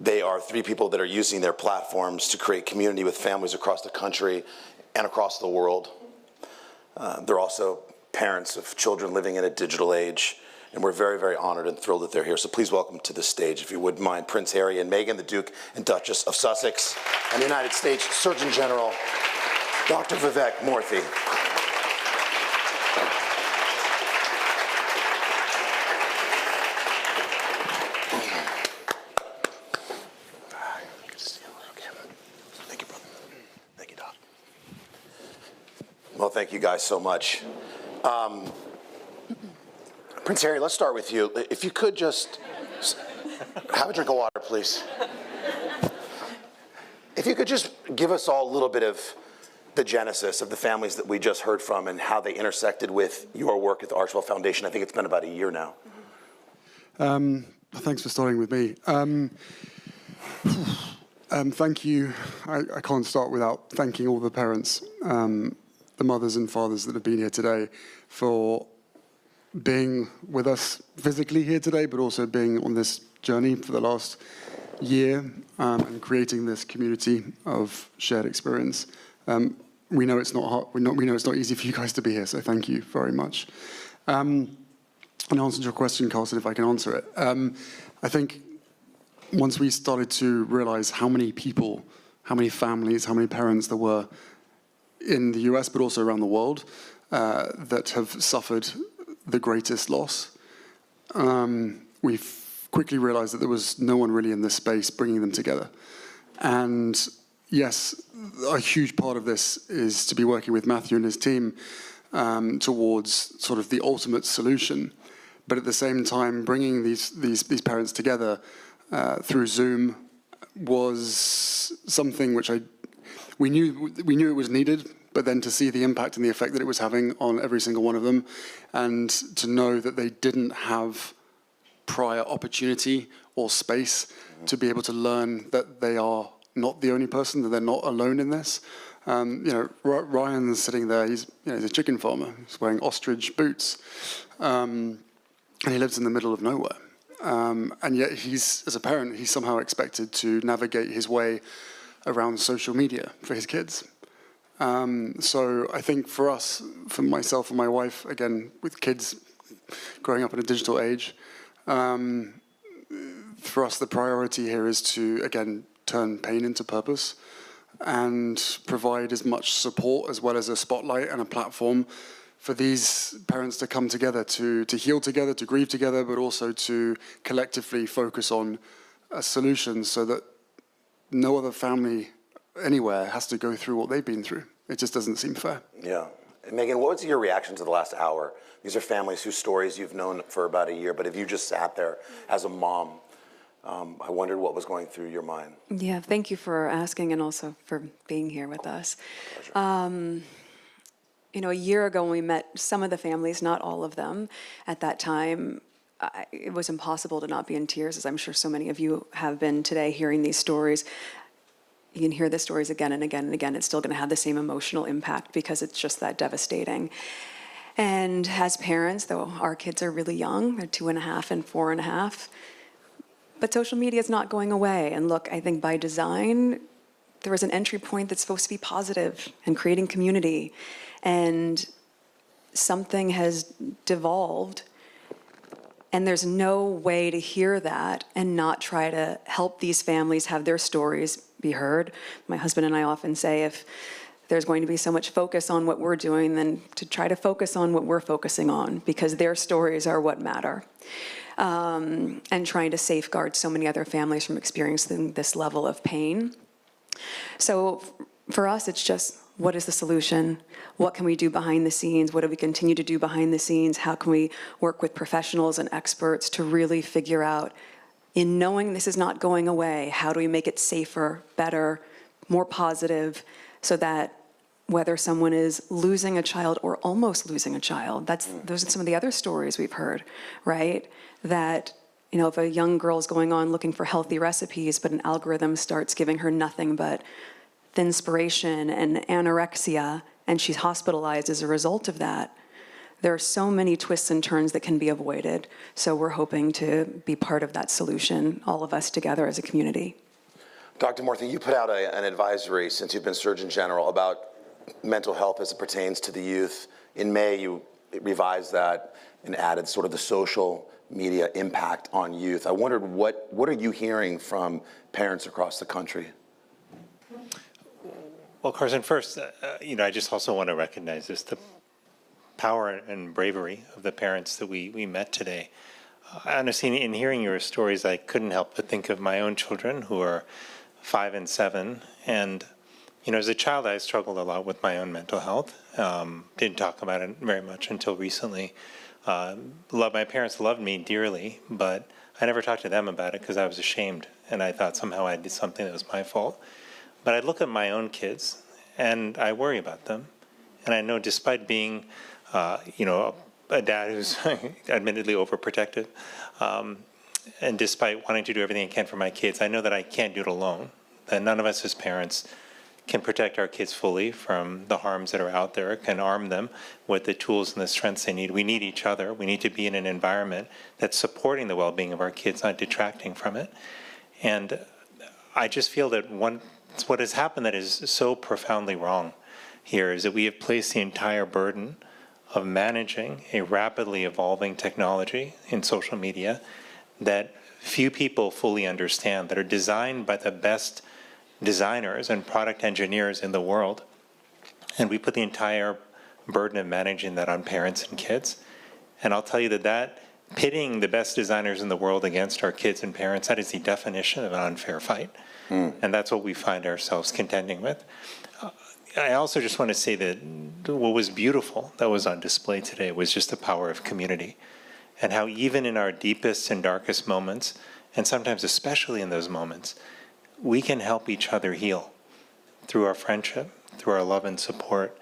They are three people that are using their platforms to create community with families across the country and across the world. They're also parents of children living in a digital age, and we're very, very honored and thrilled that they're here. So please welcome to the stage, if you wouldn't mind, Prince Harry and Meghan, the Duke and Duchess of Sussex, and the United States Surgeon General, Dr. Vivek Murthy. Well, thank you guys so much. Prince Harry, let's start with you. If you could just have a drink of water, please. If you could just give us all a little bit of the genesis of the families that we just heard from and how they intersected with your work at the Archwell Foundation. I think it's been about a year now. Thanks for starting with me. Thank you. I can't start without thanking all the parents, the mothers and fathers that have been here today, for being with us physically here today, but also being on this journey for the last year and creating this community of shared experience. We know it's not hard. We know it's not easy for you guys to be here, so thank you very much. In answer to your question, Carson, if I can answer it, I think once we started to realize how many people, how many families, how many parents there were in the US, but also around the world, that have suffered the greatest loss, we've quickly realized that there was no one really in this space bringing them together. And yes, a huge part of this is to be working with Matthew and his team towards sort of the ultimate solution. But at the same time, bringing these parents together through Zoom was something which we knew it was needed, but then to see the impact and the effect that it was having on every single one of them, and to know that they didn't have prior opportunity or space to be able to learn that they are not the only person, that they're not alone in this. Ryan's sitting there, he's a chicken farmer, he's wearing ostrich boots, and he lives in the middle of nowhere. And yet as a parent, he's somehow expected to navigate his way around social media for his kids. So I think for us, for myself and my wife, again, with kids growing up in a digital age, for us the priority here is to, again, turn pain into purpose and provide as much support as well as a spotlight and a platform for these parents to come together, to heal together, to grieve together, but also to collectively focus on a solution so that no other family anywhere has to go through what they've been through. It just doesn't seem fair. Yeah. And Meghan, what was your reaction to the last hour? These are families whose stories you've known for about a year, but if you just sat there as a mom, I wondered what was going through your mind. Yeah, thank you for asking and also for being here with us. A year ago when we met some of the families, not all of them, at that time, it was impossible to not be in tears, as I'm sure so many of you have been today hearing these stories. You can hear the stories again and again and again. It's still going to have the same emotional impact because it's just that devastating. And as parents, though our kids are really young, they're 2.5 and 4.5, but social media is not going away. And look, I think by design, there is an entry point that's supposed to be positive and creating community. And something has devolved, and there's no way to hear that and not try to help these families have their stories be heard. My husband and I often say, if there's going to be so much focus on what we're doing, then to try to focus on what we're focusing on, because their stories are what matter. And trying to safeguard so many other families from experiencing this level of pain. So for us, it's just, what is the solution? What can we do behind the scenes? What do we continue to do behind the scenes? How can we work with professionals and experts to really figure out, in knowing this is not going away, how do we make it safer, better, more positive, so that whether someone is losing a child or almost losing a child, those are some of the other stories we've heard, right? That, if a young girl's going on looking for healthy recipes, but an algorithm starts giving her nothing but thinspiration and anorexia, and she's hospitalized as a result of that, There are so many twists and turns that can be avoided. So we're hoping to be part of that solution, all of us together as a community. Dr. Morthy, you put out an advisory since you've been Surgeon General about mental health as it pertains to the youth. In May, you revised that and added sort of the social media impact on youth. I wondered, what are you hearing from parents across the country? Well, Carson, first, I just also want to recognize the power and bravery of the parents that we met today. Honestly, in hearing your stories, I couldn't help but think of my own children who are 5 and 7. And, as a child, I struggled a lot with my own mental health. Didn't talk about it very much until recently. My parents loved me dearly, but I never talked to them about it because I was ashamed. And I thought somehow I did something that was my fault. But I look at my own kids, and I worry about them. And I know despite being, a dad who's admittedly overprotective, and despite wanting to do everything I can for my kids, I know that I can't do it alone, that none of us as parents can protect our kids fully from the harms that are out there, can arm them with the tools and the strengths they need. We need each other. We need to be in an environment that's supporting the well-being of our kids, not detracting from it. And I just feel that what has happened that is so profoundly wrong here is that we have placed the entire burden of managing a rapidly evolving technology in social media that few people fully understand, that are designed by the best designers and product engineers in the world. And we put the entire burden of managing that on parents and kids. And I'll tell you that pitting the best designers in the world against our kids and parents, that is the definition of an unfair fight. And that's what we find ourselves contending with. I also just want to say that what was beautiful that was on display today was just the power of community, and how even in our deepest and darkest moments, and sometimes especially in those moments, we can help each other heal through our friendship, through our love and support.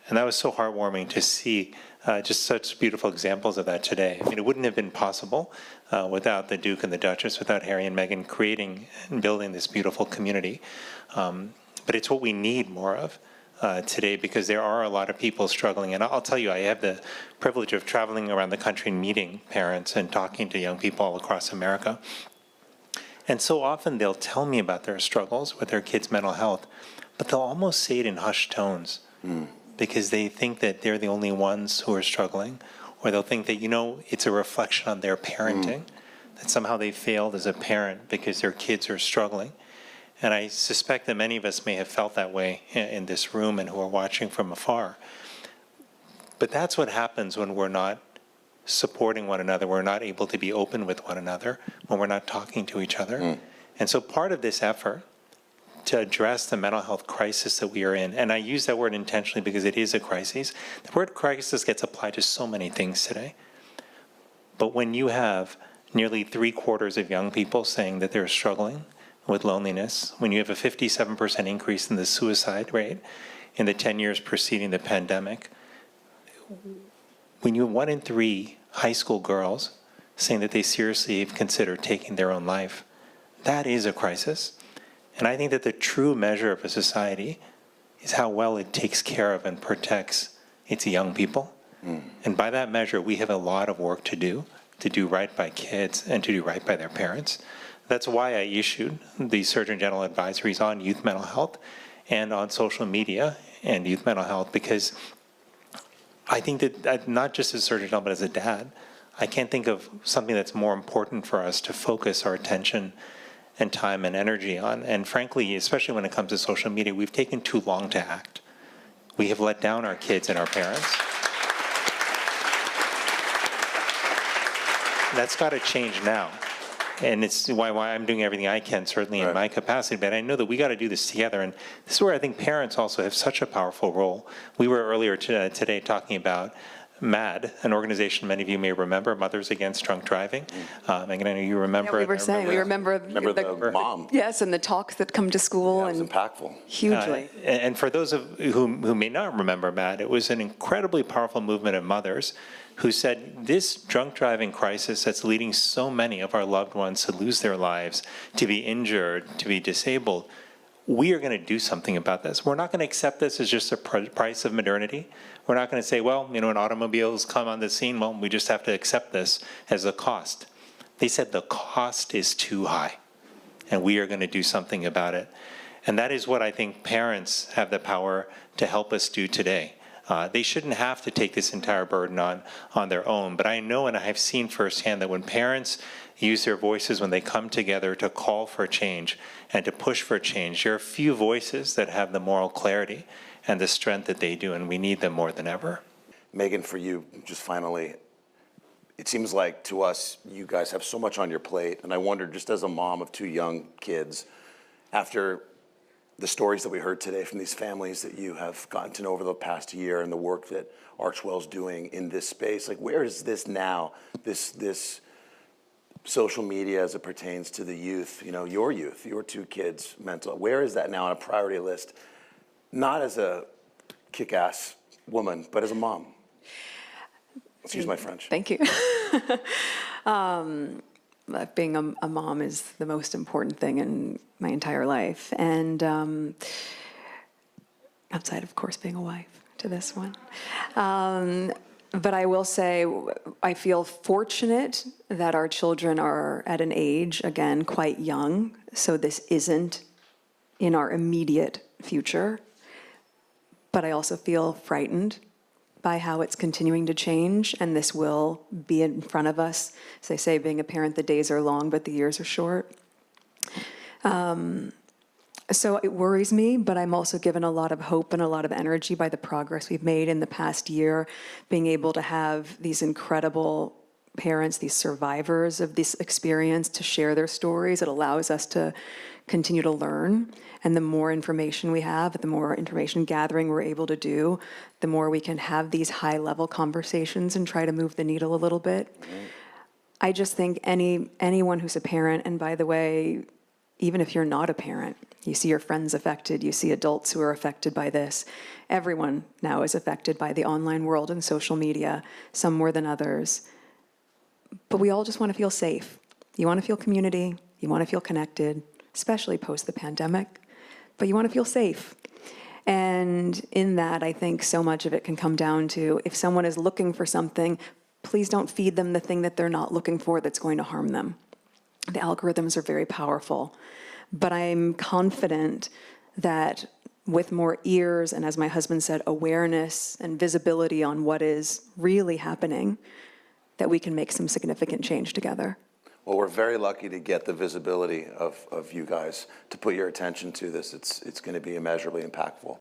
And that was so heartwarming to see just such beautiful examples of that today. I mean, it wouldn't have been possible without the Duke and the Duchess, without Harry and Meghan creating and building this beautiful community. But it's what we need more of today, because there are a lot of people struggling. And I'll tell you, I have the privilege of traveling around the country and meeting parents and talking to young people all across America. And so often they'll tell me about their struggles with their kids' mental health, but they'll almost say it in hushed tones because they think that they're the only ones who are struggling, or they'll think that, it's a reflection on their parenting, that somehow they failed as a parent because their kids are struggling. And I suspect that many of us may have felt that way in this room and who are watching from afar. But that's what happens when we're not supporting one another, we're not able to be open with one another, when we're not talking to each other. And so part of this effort to address the mental health crisis that we are in, and I use that word intentionally because it is a crisis. The word crisis gets applied to so many things today. But when you have nearly 3/4 of young people saying that they're struggling with loneliness, when you have a 57% increase in the suicide rate in the 10 years preceding the pandemic, when you have 1 in 3 high school girls saying that they seriously have considered taking their own life, that is a crisis. And I think that the true measure of a society is how well it takes care of and protects its young people. And by that measure, we have a lot of work to do right by kids and to do right by their parents. That's why I issued the Surgeon General advisories on youth mental health and on social media and youth mental health, because I think that not just as Surgeon General, but as a dad, I can't think of something that's more important for us to focus our attention and time and energy on. And frankly, especially when it comes to social media, we've taken too long to act. We have let down our kids and our parents. That's got to change now. And it's why I'm doing everything I can, certainly in my capacity, but I know that we got to do this together. And this is where I think parents also have such a powerful role. We were earlier today talking about MAD, an organization many of you may remember, Mothers Against Drunk Driving. Meghan, I know you remember. Yeah, we remember the mom. Yes, and the talks that come to school. Yeah, it was and impactful. Hugely. And for those of who may not remember MAD, it was an incredibly powerful movement of mothers who said this drunk driving crisis that's leading so many of our loved ones to lose their lives, to be injured, to be disabled, we are going to do something about this. We're not going to accept this as just a price of modernity. We're not going to say, well, when automobiles come on the scene, well, we just have to accept this as a cost. They said the cost is too high, and we are going to do something about it. And that is what I think parents have the power to help us do today. They shouldn't have to take this entire burden on their own, but I know and I have seen firsthand that when parents use their voices, when they come together to call for change and to push for change, there are few voices that have the moral clarity and the strength that they do, and we need them more than ever. Meghan, for you, just finally, it seems like to us, you guys have so much on your plate, and I wonder, just as a mom of 2 young kids, after the stories that we heard today from these families that you have gotten to know over the past year and the work that Archwell's doing in this space, like where is this now, this social media as it pertains to the youth, your 2 kids' mental, where is that now on a priority list? Not as a kick-ass woman, but as a mom. Excuse my French. Thank you. Being a mom is the most important thing in my entire life. And outside, of course, being a wife to this one. But I will say, I feel fortunate that our children are at an age, again, quite young, so this isn't in our immediate future. But I also feel frightened by how it's continuing to change, and this will be in front of us. As they say, being a parent, the days are long, but the years are short. So it worries me, but I'm also given a lot of hope and a lot of energy by the progress we've made in the past year, being able to have these incredible parents, these survivors of this experience, to share their stories. It allows us to continue to learn, and the more information we have, the more information gathering we're able to do, the more we can have these high-level conversations and try to move the needle a little bit. Mm-hmm. I just think anyone who's a parent, and by the way, even if you're not a parent, you see your friends affected, you see adults who are affected by this. Everyone now is affected by the online world and social media, some more than others. But we all just want to feel safe. You want to feel community, you want to feel connected, especially post the pandemic, but you want to feel safe. And in that, I think so much of it can come down to, if someone is looking for something, please don't feed them the thing that they're not looking for that's going to harm them. The algorithms are very powerful, but I'm confident that with more ears and, as my husband said, awareness and visibility on what is really happening, that we can make some significant change together. Well, we're very lucky to get the visibility of you guys to put your attention to this. It's going to be immeasurably impactful.